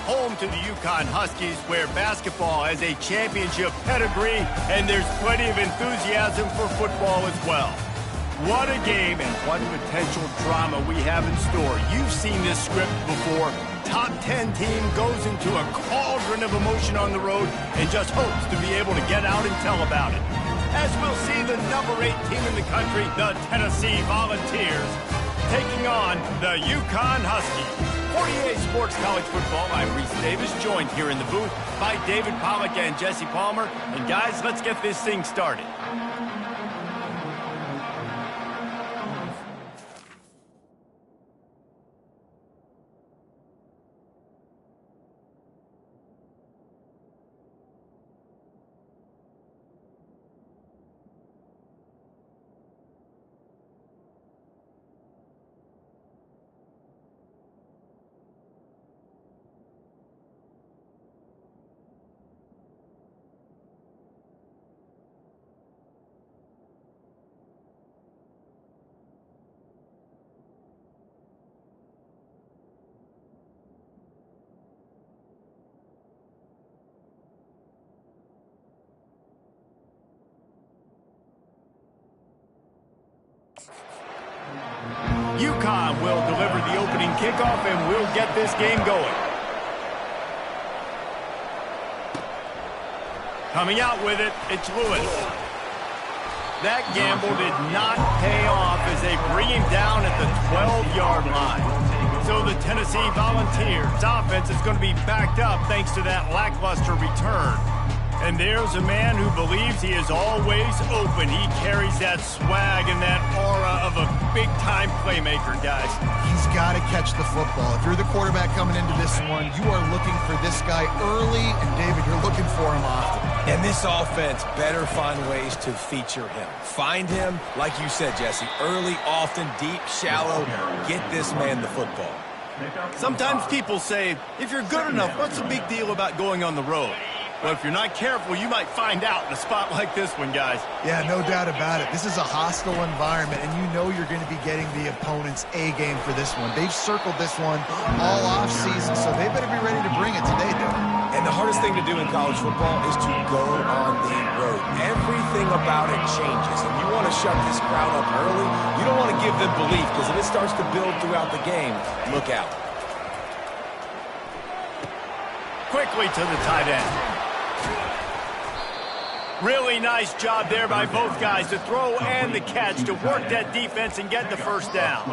home to the Yukon Huskies, where basketball has a championship pedigree, and there's plenty of enthusiasm for football as well. What a game and what potential drama we have in store. You've seen this script before. Top 10 team goes into a cauldron of emotion on the road and just hopes to be able to get out and tell about it. As we'll see the number 8 team in the country, the Tennessee Volunteers, taking on the Yukon Huskies. 48 Sports College Football, I'm Reese Davis, joined here in the booth by David Pollack and Jesse Palmer. And guys, let's get this thing started. Yukon will deliver the opening kickoff, and we'll get this game going. Coming out with it, it's Lewis. That gamble did not pay off as they bring him down at the 12-yard line. So the Tennessee Volunteers offense is going to be backed up thanks to that lackluster return. And there's a man who believes he is always open. He carries that swag and that aura of a big-time playmaker, guys. He's got to catch the football. If you're the quarterback coming into this one, you are looking for this guy early, and David, you're looking for him often. And this offense better find ways to feature him. Find him, like you said, Jesse, early, often, deep, shallow. Get this man the football. Sometimes people say, if you're good enough, what's the big deal about going on the road? Well, if you're not careful, you might find out in a spot like this one, guys. Yeah, no doubt about it. This is a hostile environment, and you know you're going to be getting the opponent's A-game for this one. They've circled this one all off-season, so they better be ready to bring it today, though. And the hardest thing to do in college football is to go on the road. Everything about it changes, and you want to shut this crowd up early. You don't want to give them belief, because if it starts to build throughout the game, look out. Quickly to the tight end. Really nice job there by both guys to throw and the catch, to work that defense and get the first down.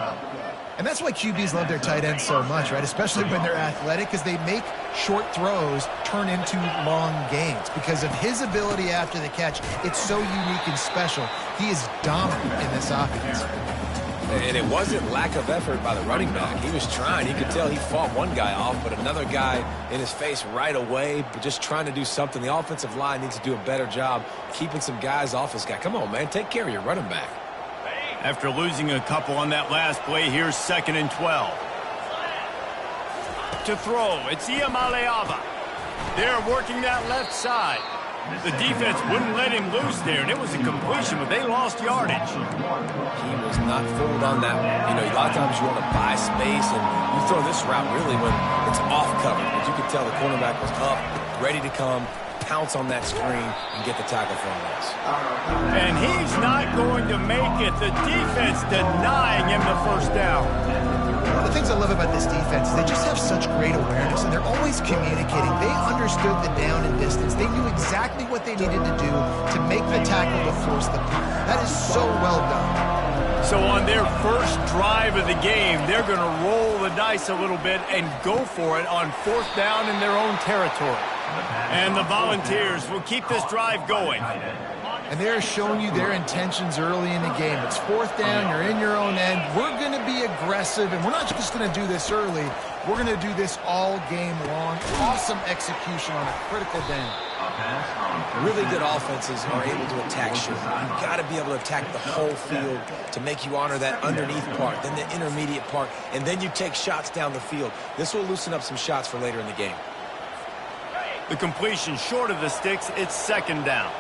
And that's why QBs love their tight ends so much, right? Especially when they're athletic, because they make short throws turn into long gains. Because of his ability after the catch, it's so unique and special. He is dominant in this offense. And it wasn't lack of effort by the running back. He was trying. You could tell he fought one guy off, but another guy in his face right away, but just trying to do something. The offensive line needs to do a better job keeping some guys off this guy. Come on, man. Take care of your running back. After losing a couple on that last play, here's 2nd and 12. To throw, it's Ncaa25. They're working that left side. The defense wouldn't let him loose there, and it was a completion, but they lost yardage. He was not fooled on that one. You know, a lot of times you want to buy space, and you throw this route really when it's off cover. But you could tell the cornerback was up, ready to come, pounce on that screen, and get the tackle for a loss. And he's not going to make it. The defense denying him the first down. One of the things I love about this defense is they just have such great awareness, and they're always communicating. They understood the down and distance. They knew exactly what they needed to do to make the tackle to force the punt. That is so well done. So on their first drive of the game, they're going to roll the dice a little bit and go for it on 4th down in their own territory. And the Volunteers will keep this drive going. And they're showing you their intentions early in the game. It's 4th down, you're in your own end. We're going to be aggressive, and we're not just going to do this early. We're going to do this all game long. Awesome execution on a critical down. Really good offenses are able to attack short. You've got to be able to attack the whole field to make you honor that underneath part, then the intermediate part, and then you take shots down the field. This will loosen up some shots for later in the game. The completion short of the sticks, it's 2nd down.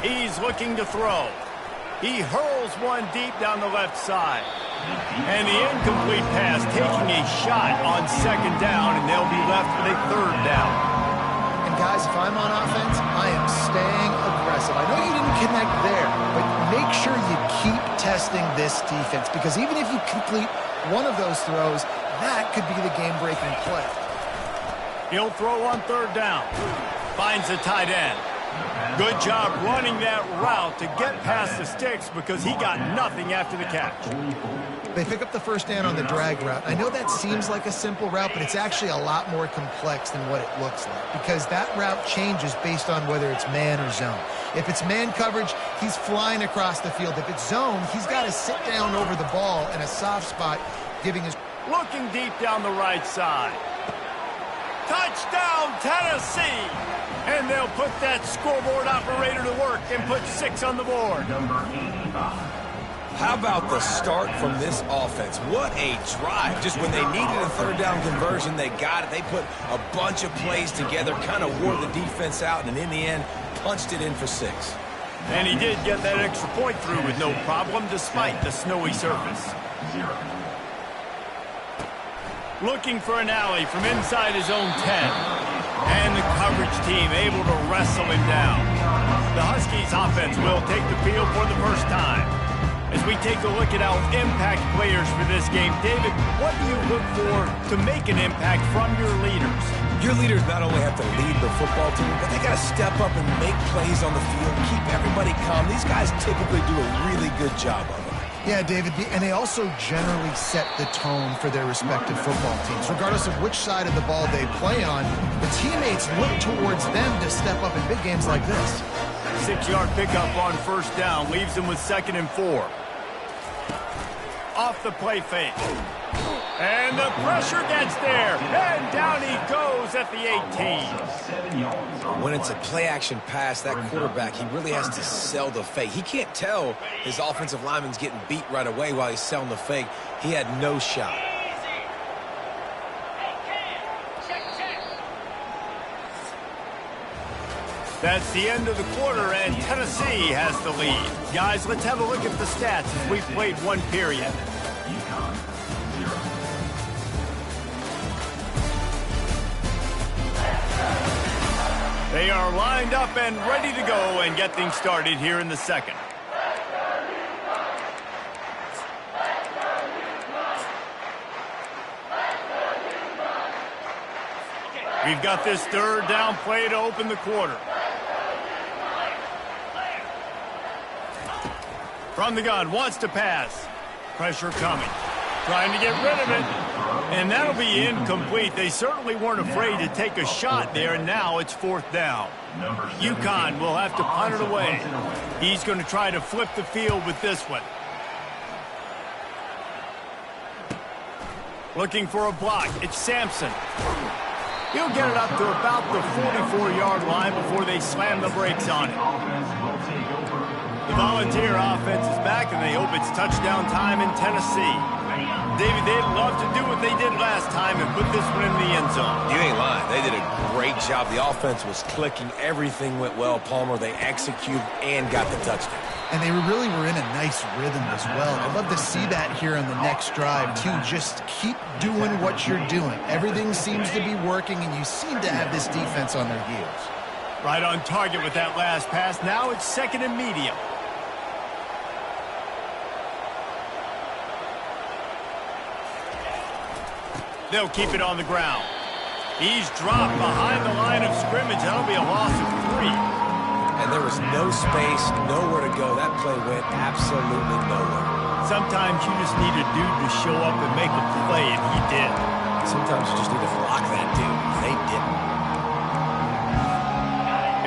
He's looking to throw. He hurls one deep down the left side. And the incomplete pass taking a shot on second down, and they'll be left with a third down. And guys, if I'm on offense, I am staying aggressive. I know you didn't connect there, but make sure you keep testing this defense, because even if you complete one of those throws, that could be the game-breaking play. He'll throw on third down. Finds the tight end. Good job running that route to get past the sticks, because he got nothing after the catch. They pick up the first down on the drag route. I know that seems like a simple route, but it's actually a lot more complex than what it looks like, because that route changes based on whether it's man or zone. If it's man coverage, he's flying across the field. If it's zone, he's got to sit down over the ball in a soft spot, giving his... Looking deep down the right side. Touchdown, Tennessee! And they'll put that scoreboard operator to work and put 6 on the board. How about the start from this offense? What a drive. Just when they needed a third down conversion, they got it. They put a bunch of plays together, kind of wore the defense out, and in the end, punched it in for 6. And he did get that extra point through with no problem, despite the snowy surface. Looking for an alley from inside his own 10. And the coverage team able to wrestle him down. The Huskies offense will take the field for the first time. As we take a look at our impact players for this game, David, what do you look for to make an impact from your leaders? Your leaders not only have to lead the football team, but they got to step up and make plays on the field, keep everybody calm. These guys typically do a really good job of it. Yeah, David, and they also generally set the tone for their respective football teams. Regardless of which side of the ball they play on, the teammates look towards them to step up in big games like this. 6-yard pickup on first down leaves them with 2nd and 4. Off the play fake. And the pressure gets there. And down he goes at the 18. When it's a play-action pass, that quarterback, he really has to sell the fake. He can't tell his offensive lineman's getting beat right away while he's selling the fake. He had no shot. That's the end of the quarter, and Tennessee has the lead. Guys, let's have a look at the stats as we've played one period. They are lined up and ready to go and get things started here in the second. We've got this third down play to open the quarter. From the gun, wants to pass. Pressure coming. Trying to get rid of it. And that'll be incomplete. They certainly weren't afraid to take a shot there, and now it's 4th down. UConn will have to punt it away. He's going to try to flip the field with this one. Looking for a block. It's Sampson. He'll get it up to about the 44-yard line before they slam the brakes on it. The Volunteer offense is back, and they hope it's touchdown time in Tennessee. David, they'd love to do what they did last time and put this one in the end zone. You ain't lying. They did a great job. The offense was clicking. Everything went well. Palmer, they executed and got the touchdown. And they really were in a nice rhythm as well. I'd love to see that here on the next drive, too. Just keep doing what you're doing. Everything seems to be working, and you seem to have this defense on their heels. Right on target with that last pass. Now it's 2nd and medium. They'll keep it on the ground. He's dropped behind the line of scrimmage. That'll be a loss of 3. And there was no space, nowhere to go. That play went absolutely nowhere. Sometimes you just need a dude to show up and make a play, and he did. Sometimes you just need to block that dude. They didn't.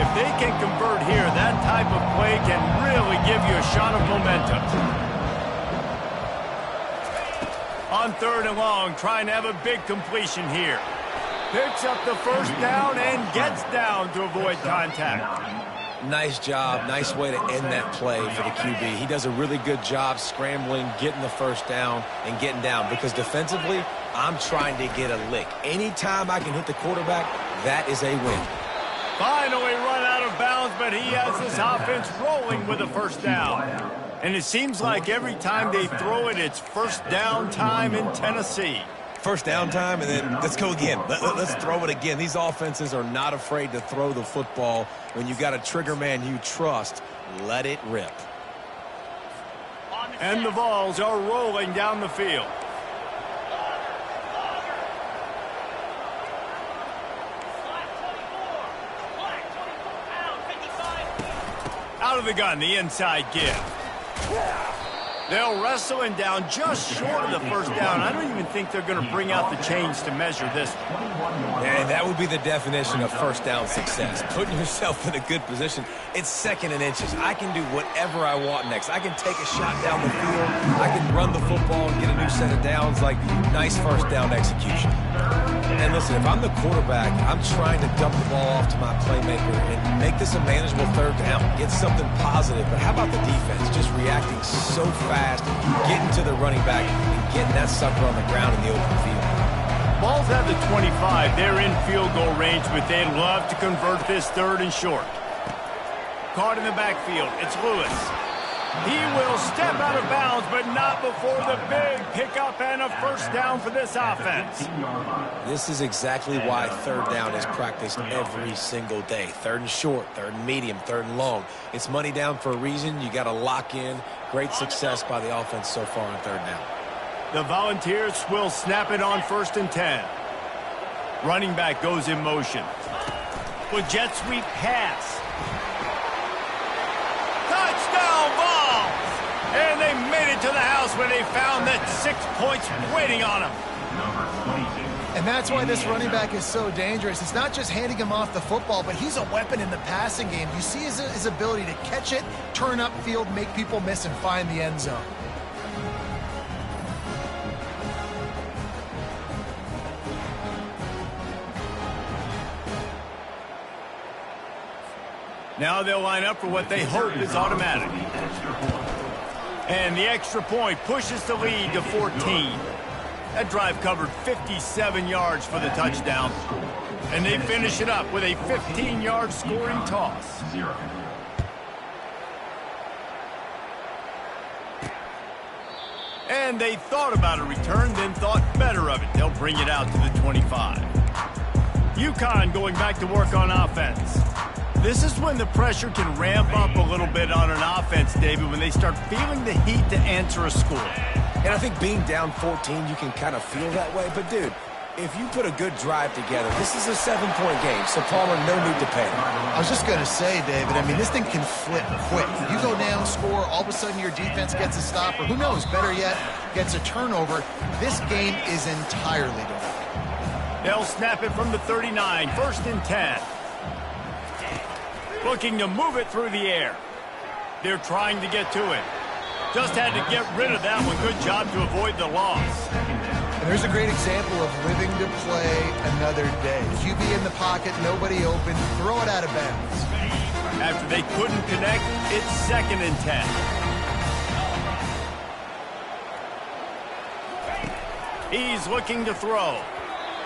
If they can convert here, that type of play can really give you a shot of momentum. On 3rd and long, trying to have a big completion here. Picks up the first down and gets down to avoid contact. Nice job. Nice way to end that play for the QB. He does a really good job scrambling, getting the first down, and getting down. Because defensively, I'm trying to get a lick. Anytime I can hit the quarterback, that is a win. Finally run out of bounds, but he has this offense rolling with a first down. And it seems like every time they throw it, it's first down time in Tennessee. First down time, and then let's go again. Let's throw it again. These offenses are not afraid to throw the football. When you've got a trigger man you trust, let it rip. And the Vols are rolling down the field. Out of the gun, the inside give. They'll wrestle him down just short of the first down. I don't even think they're going to bring out the chains to measure this one. And that would be the definition of first down success. Putting yourself in a good position. It's second and inches. I can do whatever I want next. I can take a shot down the field. I can run the football and get a new set of downs. Like, nice first down execution. And listen, if I'm the quarterback, I'm trying to dump the ball off to my playmaker and make this a manageable third down. Get something positive. But how about the defense? Just reacting so fast, getting to the running back, and getting that sucker on the ground in the open field. Vols have the 25. They're in field goal range, but they'd love to convert this third and short. Caught in the backfield. It's Lewis. He will step out of bounds, but not before the big pickup and a first down for this offense. This is exactly why third down is practiced every single day. Third and short, third and medium, third and long. It's money down for a reason. You got to lock in. Great success by the offense so far on third down. The Volunteers will snap it on 1st and 10. Running back goes in motion. With jet sweep pass. Touchdown Vols! And they made it to the house when they found that 6 points waiting on them. And that's why this running back is so dangerous. It's not just handing him off the football, but he's a weapon in the passing game. You see his ability to catch it, turn upfield, make people miss, and find the end zone. Now they'll line up for what they hope is automatic. And the extra point pushes the lead to 14. That drive covered 57 yards for the touchdown. And they finish it up with a 15-yard scoring toss. And they thought about a return, then thought better of it. They'll bring it out to the 25. UConn going back to work on offense. This is when the pressure can ramp up a little bit on an offense, David, when they start feeling the heat to answer a score. And I think being down 14, you can kind of feel that way. But, dude, if you put a good drive together, this is a 7-point game, so Palmer, no need to panic. I was just going to say, David, I mean, this thing can flip quick. You go down, score, all of a sudden your defense gets a stop, or who knows, better yet, gets a turnover. This game is entirely different. They'll snap it from the 39, 1st and 10. Looking to move it through the air. They're trying to get to it. Just had to get rid of that one. Good job to avoid the loss. And there's a great example of living to play another day. QB in the pocket, nobody open, throw it out of bounds. After they couldn't connect, it's 2nd and 10. He's looking to throw.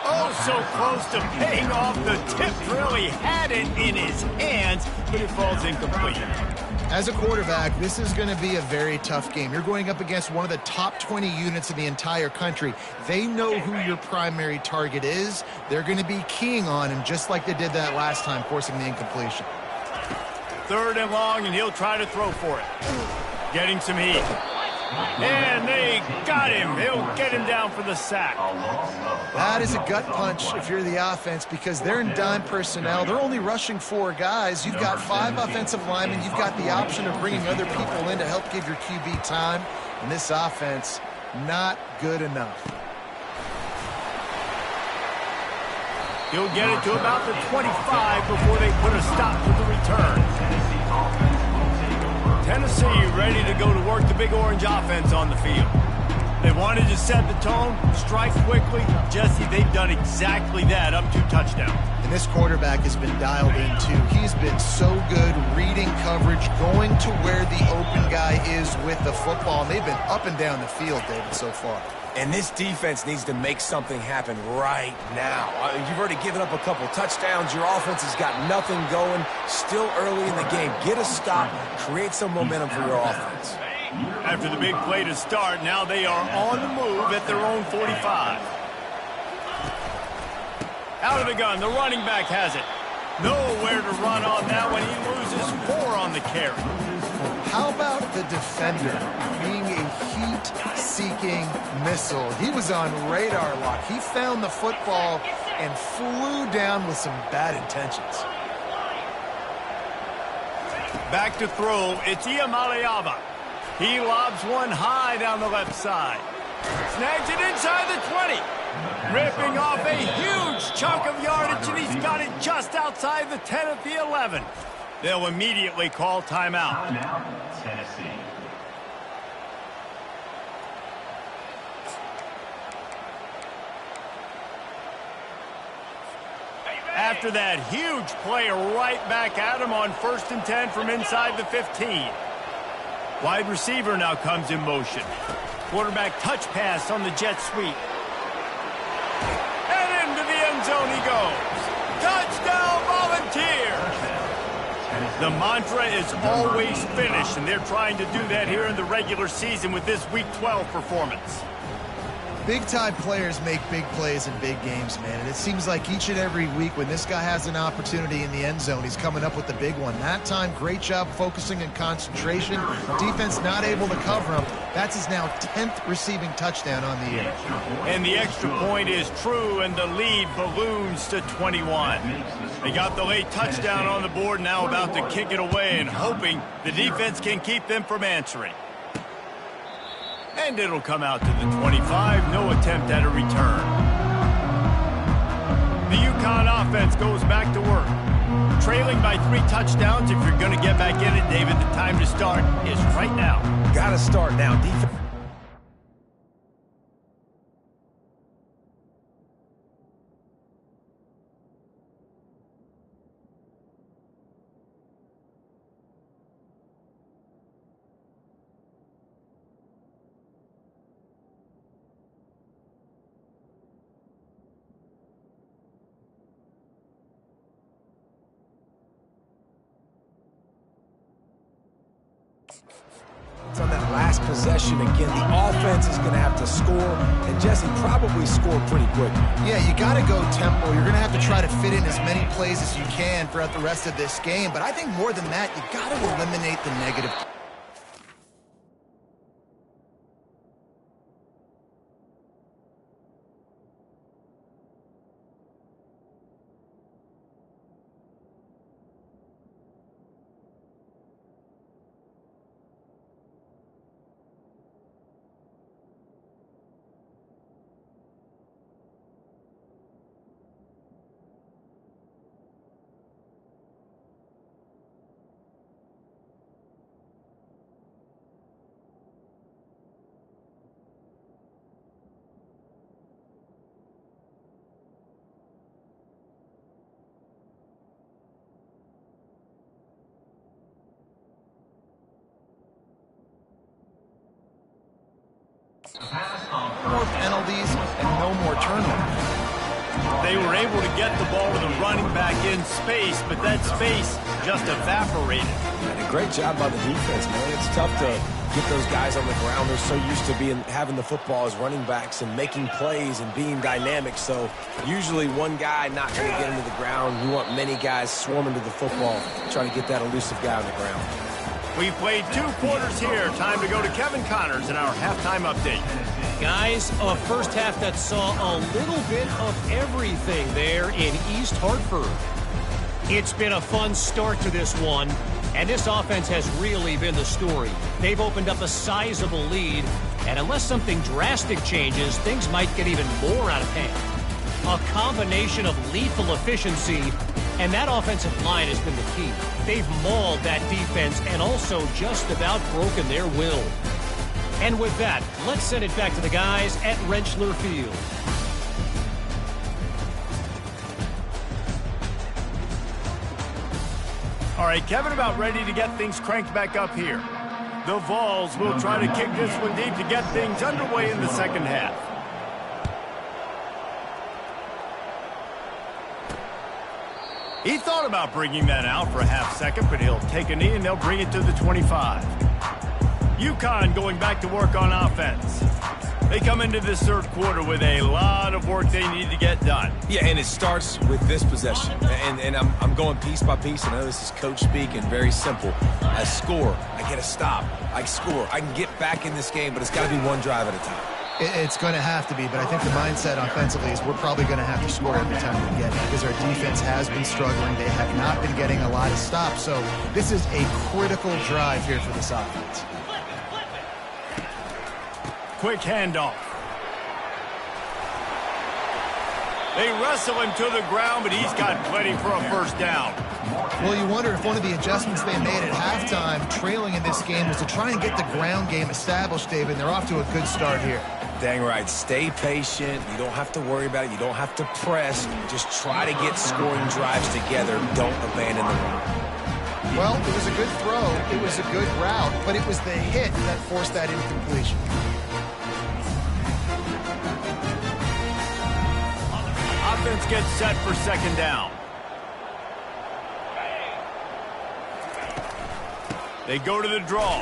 Oh, so close to paying off the tip drill. He had it in his hands, but it falls incomplete. As a quarterback, this is going to be a very tough game. You're going up against one of the top 20 units in the entire country. They know who your primary target is. They're going to be keying on him just like they did that last time, forcing the incompletion. 3rd and long, and he'll try to throw for it. Getting some heat. And they got him. He'll get him down for the sack. That is a gut punch if you're the offense because they're in dime personnel. They're only rushing 4 guys. You've got 5 offensive linemen. You've got the option of bringing other people in to help give your QB time. And this offense, not good enough. He'll get it to about the 25 before they put a stop to the return. Tennessee ready to go to work the Big Orange offense on the field. They wanted to set the tone, strike quickly. Jesse, they've done exactly that, up 2 touchdowns. And this quarterback has been dialed in, too. He's been so good reading coverage, going to where the open guy is with the football. And they've been up and down the field, David, so far. And this defense needs to make something happen right now. You've already given up a couple touchdowns. Your offense has got nothing going. Still early in the game. Get a stop. Create some momentum for your offense. After the big play to start, now they are on the move at their own 45. Out of the gun, the running back has it. Nowhere to run on that one. He loses 4 on the carry. How about the defender being a heat-seeking missile? He was on radar lock. He found the football and flew down with some bad intentions. Back to throw, it's Ncaa25. He lobs one high down the left side. Snags it inside the 20. Ripping off a huge chunk of yardage, and he's got it just outside the 10 at the 11. They'll immediately call timeout. Timeout, Tennessee. After that huge play, right back at him on 1st and 10 from inside the 15. Wide receiver now comes in motion. Quarterback touch pass on the jet sweep. And into the end zone he goes. Touchdown, Volunteers! The mantra is always finish, and they're trying to do that here in the regular season with this Week 12 performance. Big-time players make big plays in big games, man. And it seems like each and every week when this guy has an opportunity in the end zone, he's coming up with the big one. That time, great job focusing and concentration. Defense not able to cover him. That's his now 10th receiving touchdown on the year. And the extra point is true, and the lead balloons to 21. They got the late touchdown on the board, now about to kick it away and hoping the defense can keep them from answering. And it'll come out to the 25. No attempt at a return. The UConn offense goes back to work. Trailing by 3 touchdowns. If you're going to get back in it, David, the time to start is right now. Got to start now. Defense. On that last possession, again, the offense is going to have to score, and Jesse probably scored pretty quick. Yeah, you got to go tempo. You're going to have to try to fit in as many plays as you can throughout the rest of this game. But I think more than that, you got to eliminate the negative. More penalties and no more turnovers. They were able to get the ball with a running back in space, but that space just evaporated. And a great job by the defense, man. It's tough to get those guys on the ground. They're so used to having the football as running backs and making plays and being dynamic. So usually one guy not going to get into the ground. We want many guys swarming to the football, trying to get that elusive guy on the ground. We've played 2 quarters here. Time to go to Kevin Connors in our halftime update. Guys, a first half that saw a little bit of everything there in East Hartford. It's been a fun start to this one, and this offense has really been the story. They've opened up a sizable lead, and unless something drastic changes, things might get even more out of hand. A combination of lethal efficiency, and that offensive line has been the key. They've mauled that defense and also just about broken their will. And with that, let's send it back to the guys at Rentschler Field. All right, Kevin about ready to get things cranked back up here. The Vols will try to kick this one deep to get things underway in the second half. He thought about bringing that out for a half second, but he'll take a knee and they'll bring it to the 25. UConn going back to work on offense. They come into this third quarter with a lot of work they need to get done. Yeah, and it starts with this possession. And I'm going piece by piece. I know this is coach speak and very simple. I score. I get a stop. I score. I can get back in this game, but it's got to be one drive at a time. It's going to have to be, but I think the mindset offensively is we're probably going to have to score every time we get it because our defense has been struggling. They have not been getting a lot of stops, so this is a critical drive here for this offense. Quick handoff. They wrestle him to the ground, but he's got plenty for a first down. Well, you wonder if one of the adjustments they made at halftime, trailing in this game, was to try and get the ground game established, David. They're off to a good start here. Dang right. Stay patient. You don't have to worry about it. You don't have to press. Just try to get scoring drives together. Don't abandon the run. Well, it was a good throw. It was a good route, but it was the hit that forced that incompletion. Offense gets set for second down. They go to the draw.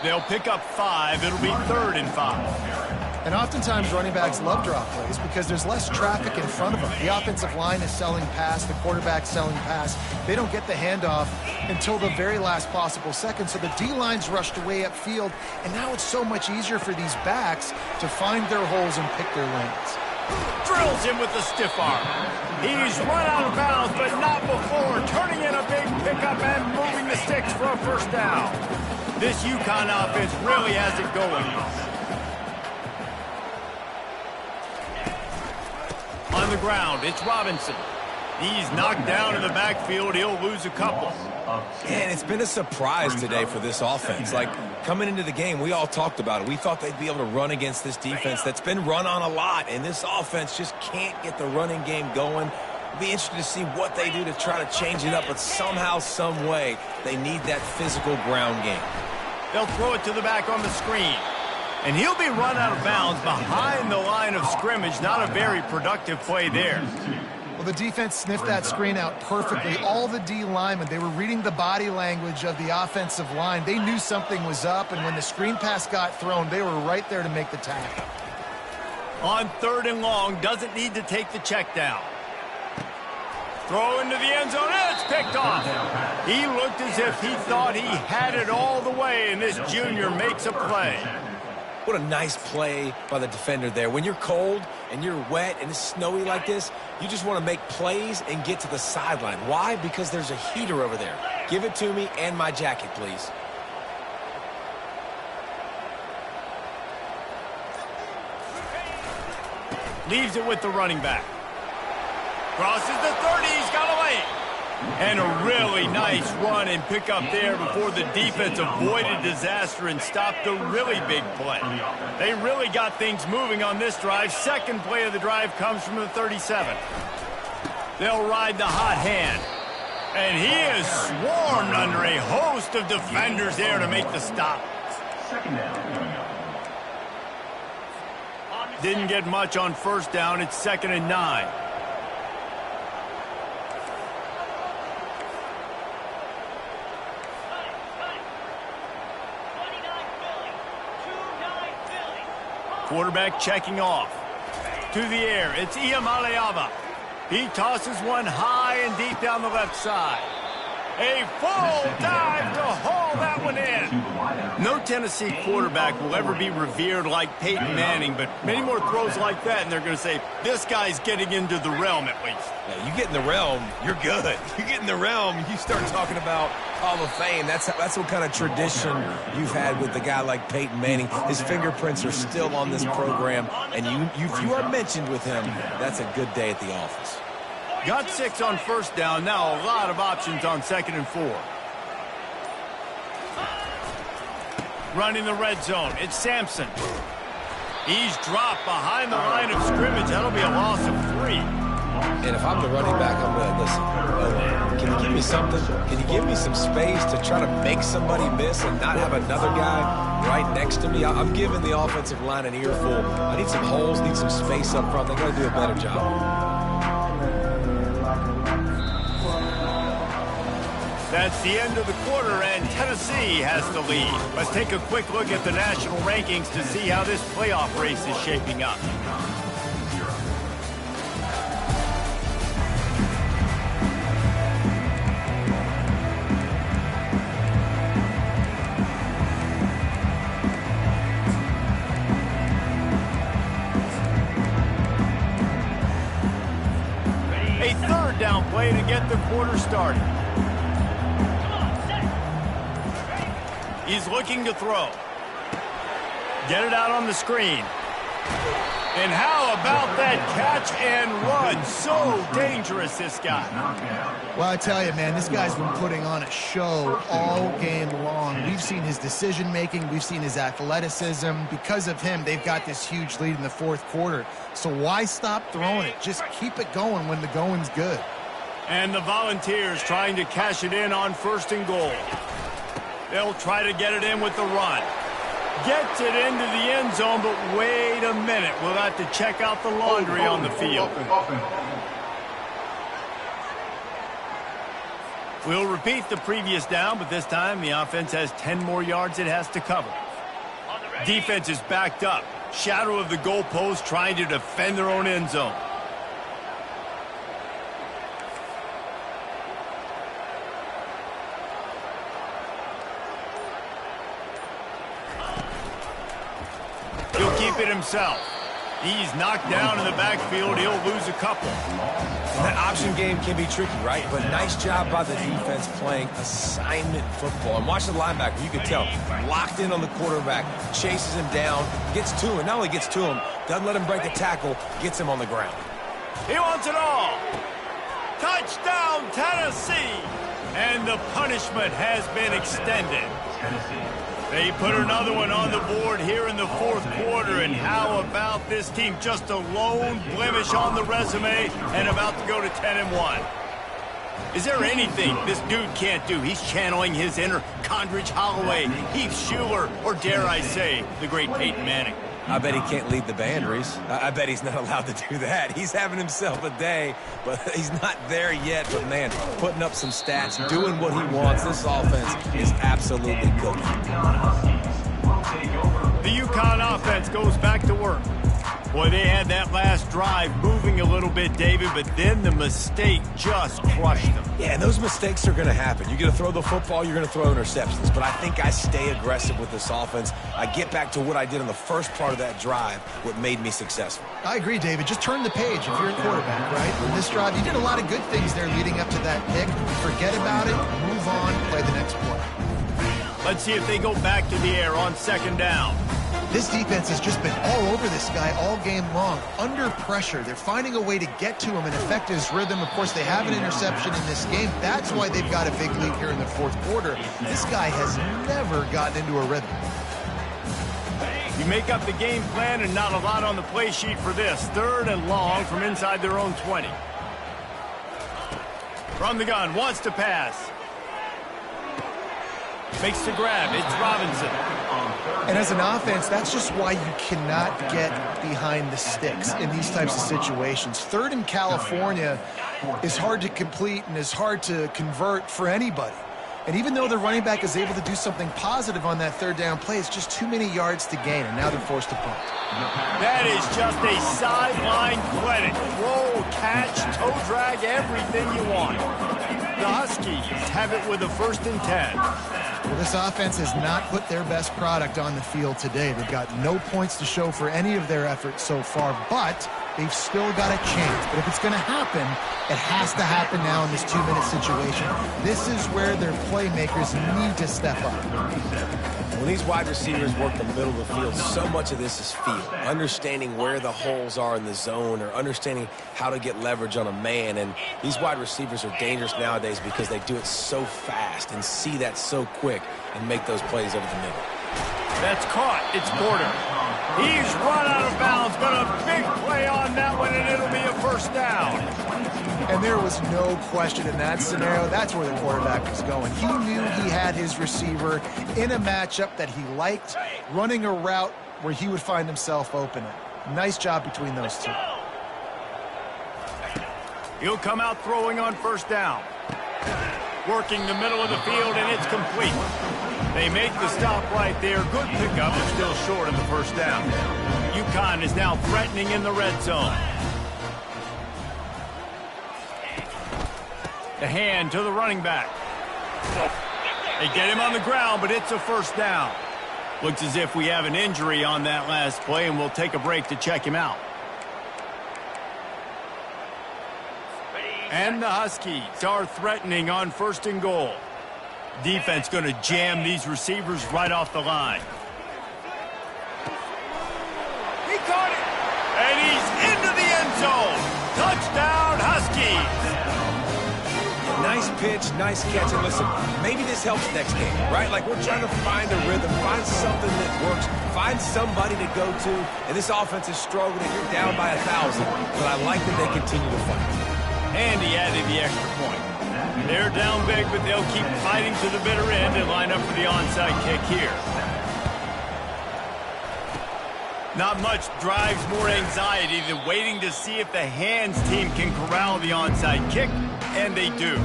They'll pick up 5. It'll be 3rd and 5. And oftentimes running backs love draw plays because there's less traffic in front of them. The offensive line is selling pass, the quarterback's selling pass. They don't get the handoff until the very last possible second, so the D-line's rushed away upfield, and now it's so much easier for these backs to find their holes and pick their lanes. Drills him with the stiff arm. He's run out of bounds, but not before turning in a big pickup and moving the sticks for a first down. This UConn offense really has it going. On the ground, it's Robinson. He's knocked down in the backfield. He'll lose a couple. And it's been a surprise today for this offense. Like, coming into the game, we all talked about it. We thought they'd be able to run against this defense that's been run on a lot, and this offense just can't get the running game going. It'll be interesting to see what they do to try to change it up, but somehow, some way, they need that physical ground game. They'll throw it to the back on the screen. And he'll be run out of bounds behind the line of scrimmage. Not a very productive play there. Well, the defense sniffed that screen out perfectly. All the D linemen, they were reading the body language of the offensive line. They knew something was up, and when the screen pass got thrown, they were right there to make the tackle. On 3rd and long, doesn't need to take the check down. Throw into the end zone, and it's picked off. He looked as if he thought he had it all the way, and this junior makes a play. What a nice play by the defender there. When you're cold and you're wet and it's snowy like this, you just want to make plays and get to the sideline. Why? Because there's a heater over there. Give it to me and my jacket, please. Leaves it with the running back. Crosses the 30. He's got away. And a really nice run and pick up there before the defense avoided disaster and stopped a really big play. They really got things moving on this drive. Second play of the drive comes from the 37. They'll ride the hot hand. And he is swarmed under a host of defenders there to make the stop. Didn't get much on first down. It's 2nd and 9. Quarterback checking off. To the air, it's Ncaa25. He tosses one high and deep down the left side. A full dive to haul that one in. No Tennessee quarterback will ever be revered like Peyton Manning, but many more throws like that, and they're going to say, this guy's getting into the realm at least. Yeah, you get in the realm, you're good. You get in the realm, you start talking about Hall of Fame. That's what kind of tradition you've had with a guy like Peyton Manning. His fingerprints are still on this program, and if you are mentioned with him, that's a good day at the office. Got 6 on first down. Now a lot of options on 2nd and 4. Running the red zone. It's Sampson. He's dropped behind the line of scrimmage. That'll be a loss of 3. And if I'm the running back, I'm going to listen. Can you give me something? Can you give me some space to try to make somebody miss and not have another guy right next to me? I'm giving the offensive line an earful. I need some holes, need some space up front. They got to do a better job. That's the end of the quarter, and Tennessee has the lead. Let's take a quick look at the national rankings to see how this playoff race is shaping up. A third down play to get the quarter started. He's looking to throw. Get it out on the screen. And how about that catch and run? So dangerous, this guy. Well, I tell you, man, this guy's been putting on a show all game long. We've seen his decision-making. We've seen his athleticism. Because of him, they've got this huge lead in the fourth quarter. So why stop throwing it? Just keep it going when the going's good. And the Volunteers trying to cash it in on 1st and goal. They'll try to get it in with the run. Gets it into the end zone, but wait a minute. We'll have to check out the laundry on the field. We'll repeat the previous down, but this time the offense has 10 more yards it has to cover. Defense is backed up. Shadow of the goalpost trying to defend their own end zone. He'll keep it himself. He's knocked down in the backfield. He'll lose a couple. And that option game can be tricky, right? But nice job by the defense playing assignment football. And watch the linebacker. You can tell. Locked in on the quarterback. Chases him down. Gets to him. Not only gets to him, doesn't let him break a tackle. Gets him on the ground. He wants it all. Touchdown, Tennessee. And the punishment has been extended. They put another one on the board here in the fourth quarter, and how about this team? Just a lone blemish on the resume and about to go to 10-1. Is there anything this dude can't do? He's channeling his inner Condridge Holloway, Heath Schuler, or dare I say, the great Peyton Manning. I bet he can't lead the band, Reese. I bet he's not allowed to do that. He's having himself a day, but he's not there yet. But, man, putting up some stats, doing what he wants. This offense is absolutely cooking. The UConn offense goes back to work. Boy, they had that last drive moving a little bit, David, but then the mistake just crushed them. Yeah, and those mistakes are going to happen. You're going to throw the football, you're going to throw interceptions. But I think I stay aggressive with this offense. I get back to what I did in the first part of that drive, what made me successful. I agree, David. Just turn the page if you're a quarterback, right? In this drive, you did a lot of good things there leading up to that pick. Forget about it, move on, play the next play. Let's see if they go back to the air on 2nd down. This defense has just been all over this guy all game long. Under pressure, they're finding a way to get to him and affect his rhythm. Of course, they have an interception in this game. That's why they've got a big lead here in the fourth quarter. This guy has never gotten into a rhythm. You make up the game plan and not a lot on the play sheet for this. 3rd and long from inside their own 20. From the gun, wants to pass. Makes the grab. It's Robinson. And as an offense, that's just why you cannot get behind the sticks in these types of situations. 3rd in California is hard to complete and is hard to convert for anybody. And even though the running back is able to do something positive on that 3rd down play, it's just too many yards to gain, and now they're forced to punt. That is just a sideline clinic. Roll, catch, toe drag, everything you want. The Huskies have it with a 1st and 10. Well, this offense has not put their best product on the field today. They've got no points to show for any of their efforts so far, but they've still got a chance. But if it's going to happen, it has to happen now in this 2-minute situation. This is where their playmakers need to step up. When these wide receivers work the middle of the field, so much of this is feel. Understanding where the holes are in the zone or understanding how to get leverage on a man. And these wide receivers are dangerous nowadays because they do it so fast and see that so quick and make those plays over the middle. That's caught. It's Porter. He's run out of bounds, but a big play on that one, and it'll be a 1st down. And there was no question in that scenario. That's where the quarterback was going. He knew he had his receiver in a matchup that he liked, running a route where he would find himself open. Nice job between those two. He'll come out throwing on 1st down. working the middle of the field, and it's complete. They make the stop right there. Good pickup, but still short of the first down. UConn is now threatening in the red zone. The hand to the running back. They get him on the ground, but it's a first down. Looks as if we have an injury on that last play, and we'll take a break to check him out. And the Huskies are threatening on 1st and goal. Defense going to jam these receivers right off the line. He caught it! And he's into the end zone. Touchdown, Huskies! Nice pitch, nice catch, and listen, maybe this helps next game, right? Like we're trying to find a rhythm, find something that works, find somebody to go to, and this offense is struggling. You're down by 1,000, but I like that they continue to fight. And he added the extra point. They're down big, but they'll keep fighting to the bitter end and line up for the onside kick here. Not much drives more anxiety than waiting to see if the hands team can corral the onside kick, and they do.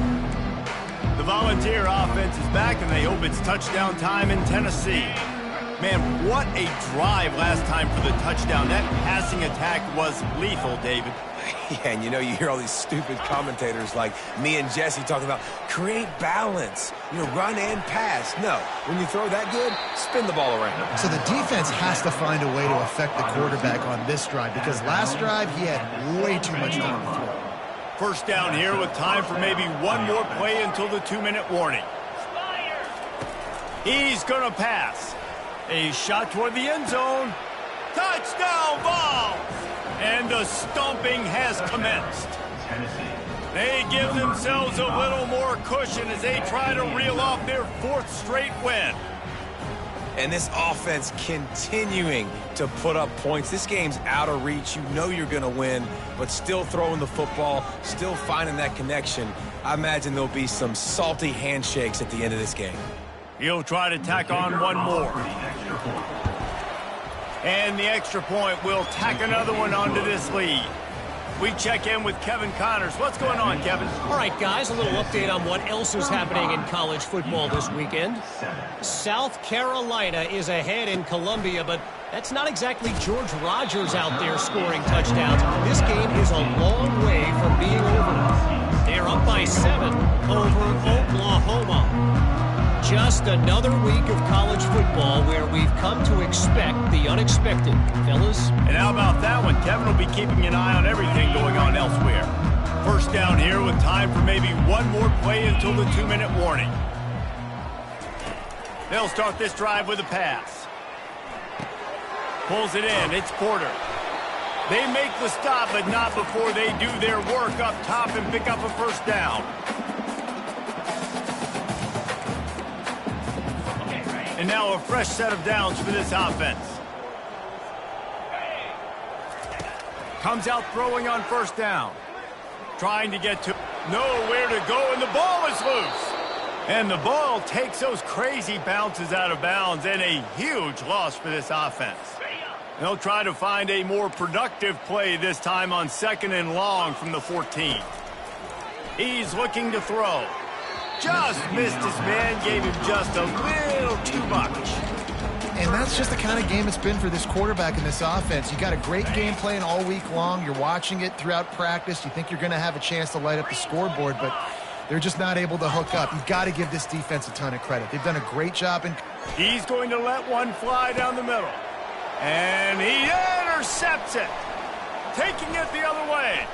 The Volunteer offense is back, and they hope it's touchdown time in Tennessee. Man, what a drive last time for the touchdown. That passing attack was lethal, David. Yeah, and you know, you hear all these stupid commentators like me and Jesse talking about create balance, you know, run and pass. No, when you throw that good, spin the ball around. So the defense has to find a way to affect the quarterback on this drive, because last drive he had way too much time to throw. First down here with time for maybe one more play until the 2-minute warning. He's going to pass. A shot toward the end zone. Touchdown, Vols! And the stomping has commenced. They give themselves a little more cushion as they try to reel off their 4th straight win. And this offense continuing to put up points. This game's out of reach. You know you're going to win, but still throwing the football, still finding that connection. I imagine there'll be some salty handshakes at the end of this game. He'll try to tack on one more. And the extra point will tack another one onto this lead. We check in with Kevin Connors. What's going on, Kevin? All right, guys, a little update on what else is happening in college football this weekend. South Carolina is ahead in Columbia, but that's not exactly George Rogers out there scoring touchdowns. This game is a long way from being over. They're up by 7 over Oklahoma. Just another week of college football where we've come to expect the unexpected, fellas. And how about that one? Kevin will be keeping an eye on everything going on elsewhere. First down here with time for maybe one more play until the 2-minute warning. They'll start this drive with a pass. Pulls it in. It's Porter. They make the stop, but not before they do their work up top and pick up a first down. And now a fresh set of downs for this offense. Comes out throwing on first down. Trying to get to nowhere to go, and the ball is loose. And the ball takes those crazy bounces out of bounds, and a huge loss for this offense. They'll try to find a more productive play this time on 2nd and long from the 14. He's looking to throw. Just missed his man, gave him just a little too much. And that's just the kind of game it's been for this quarterback in this offense. You got a great game plan all week long. You're watching it throughout practice. You think you're going to have a chance to light up the scoreboard, but they're just not able to hook up. You've got to give this defense a ton of credit. They've done a great job. He's going to let one fly down the middle. And he intercepts it. Taking it the other way.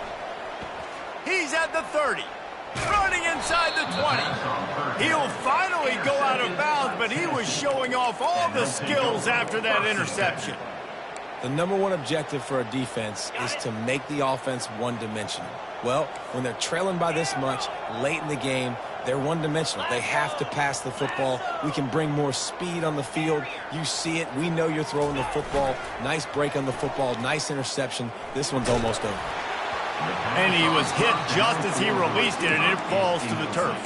He's at the 30. Running inside the 20. He'll finally go out of bounds, but he was showing off all the skills after that interception. The #1 objective for a defense is to make the offense one-dimensional. Well, when they're trailing by this much late in the game, they're one-dimensional. They have to pass the football. We can bring more speed on the field. You see it. We know you're throwing the football. Nice break on the football. Nice interception. This one's almost over. And he was hit just as he released it, and it falls to the turf.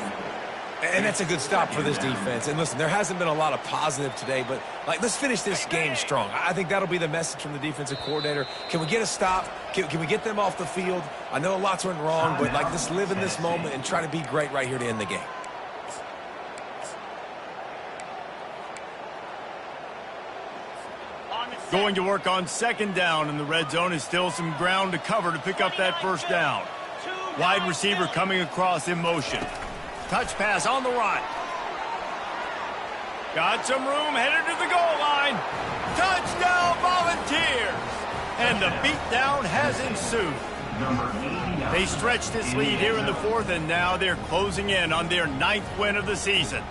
And that's a good stop for this defense. And listen, there hasn't been a lot of positive today, but let's finish this game strong. I think that'll be the message from the defensive coordinator. Can we get a stop? Can we get them off the field? I know a lot's went wrong, but let's live in this moment and try to be great right here to end the game. Going to work on second down, and the red zone is still some ground to cover to pick up that first down. Wide receiver coming across in motion. Touch pass on the run. Got some room, headed to the goal line. Touchdown, Volunteers! And the beatdown has ensued. They stretched this lead here in the fourth, and now they're closing in on their 9th win of the season.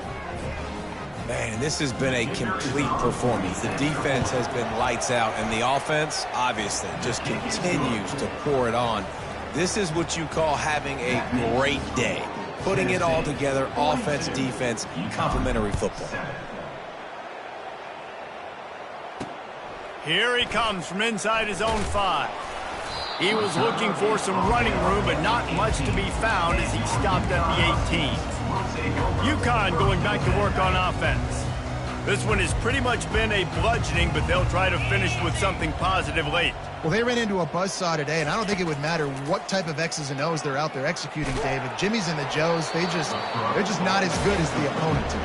Man, this has been a complete performance. The defense has been lights out, and the offense, obviously, just continues to pour it on. This is what you call having a great day. Putting it all together, offense, defense, complementary football. Here he comes from inside his own 5. He was looking for some running room, but not much to be found as he stopped at the 18. UConn going back to work on offense. This one has pretty much been a bludgeoning, but they'll try to finish with something positive late. Well, they ran into a buzzsaw today, and I don't think it would matter what type of X's and O's they're out there executing, David. Jimmy's and the Joes, they're just not as good as the opponent.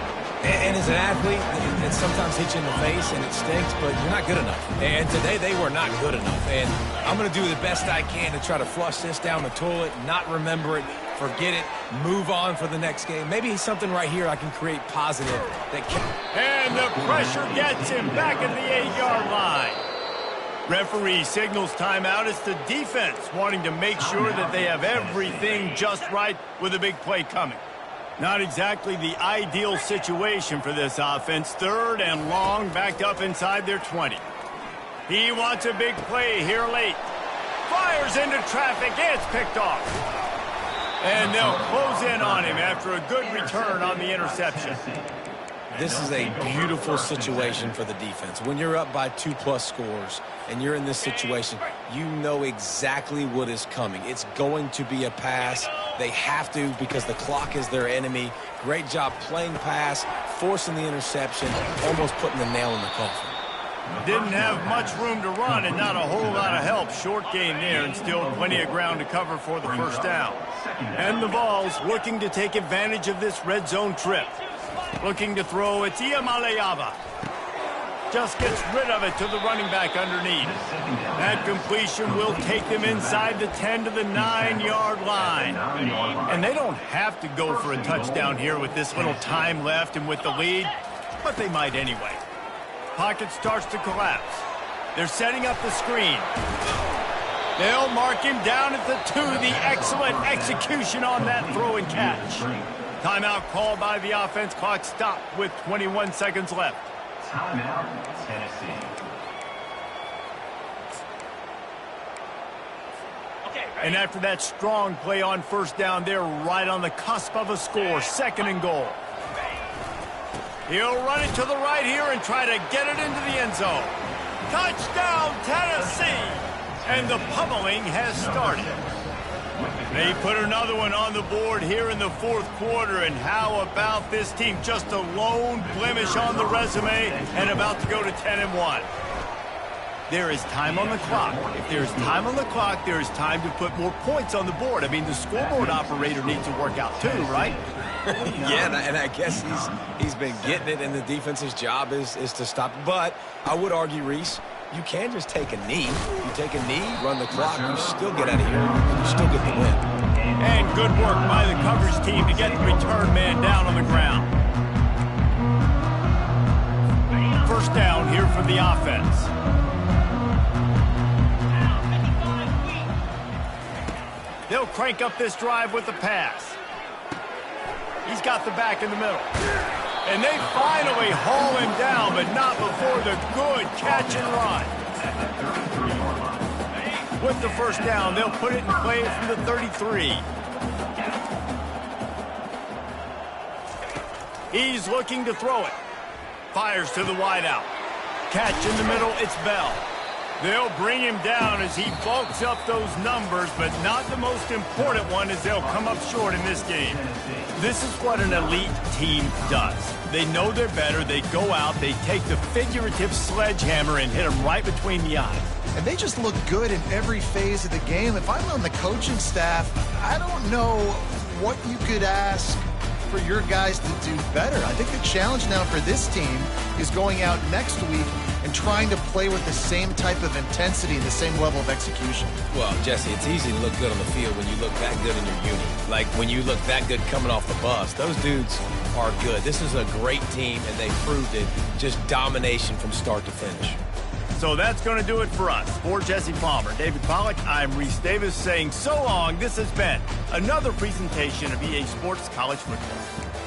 And as an athlete, it sometimes hits you in the face and it stinks, but you're not good enough. And today they were not good enough. And I'm going to do the best I can to try to flush this down the toilet, not remember it, forget it, move on for the next game. Maybe something right here I can create positive that can. And the pressure gets him back at the 8-yard line. Referee signals timeout. It's the defense wanting to make sure that they have everything just right with a big play coming. Not exactly the ideal situation for this offense. 3rd and long, backed up inside their 20. He wants a big play here late. Fires into traffic. It's picked off. And they'll close in on him after a good return on the interception. This is a beautiful situation for the defense. When you're up by 2+ scores and you're in this situation, you know exactly what is coming. It's going to be a pass. They have to because the clock is their enemy. Great job playing pass, forcing the interception, almost putting the nail in the coffin. Didn't have much room to run and not a whole lot of help. Short game there and still plenty of ground to cover for the first down. And the Vols looking to take advantage of this red zone trip. Looking to throw, it's Ncaa25. Just gets rid of it to the running back underneath. That completion will take them inside the 10 to the 9-yard line. And they don't have to go for a touchdown here with this little time left and with the lead, but they might anyway. Pocket starts to collapse. They're setting up the screen. They'll mark him down at the 2. The excellent execution on that throw and catch. Timeout called by the offense. Clock stopped with 21 seconds left. Timeout, Tennessee. And after that strong play on first down, they're right on the cusp of a score. 2nd and goal. He'll run it to the right here and try to get it into the end zone. Touchdown, Tennessee! And the pummeling has started. They put another one on the board here in the 4th quarter, and how about this team? Just a lone blemish on the resume and about to go to 10-1. There is time on the clock. If there's time on the clock, there is time to put more points on the board. I mean, the scoreboard operator needs to work out too, right? Yeah, and I guess he's been getting it, and the defense's job is to stop. But I would argue, Reese, you can just take a knee. You take a knee, run the clock, you still get out of here, and you still get the win. And good work by the coverage team to get the return man down on the ground. First down here for the offense. They'll crank up this drive with the pass. He's got the back in the middle. And they finally haul him down, but not before the good catch and run. With the first down, they'll put it in play from the 33. He's looking to throw it. Fires to the wideout. Catch in the middle, it's Bell. They'll bring him down as he bulks up those numbers, but not the most important one as they'll come up short in this game. This is what an elite team does. They know they're better. They go out, they take the figurative sledgehammer and hit them right between the eyes. And they just look good in every phase of the game. If I'm on the coaching staff, I don't know what you could ask for your guys to do better. I think the challenge now for this team is going out next week and trying to play with the same type of intensity and the same level of execution. Well, Jesse, it's easy to look good on the field when you look that good in your uni. Like when you look that good coming off the bus. Those dudes are good. This is a great team, and they proved it. Just domination from start to finish. So that's going to do it for us. For Jesse Palmer, David Pollack, I'm Reese Davis saying so long. This has been another presentation of EA Sports College Football.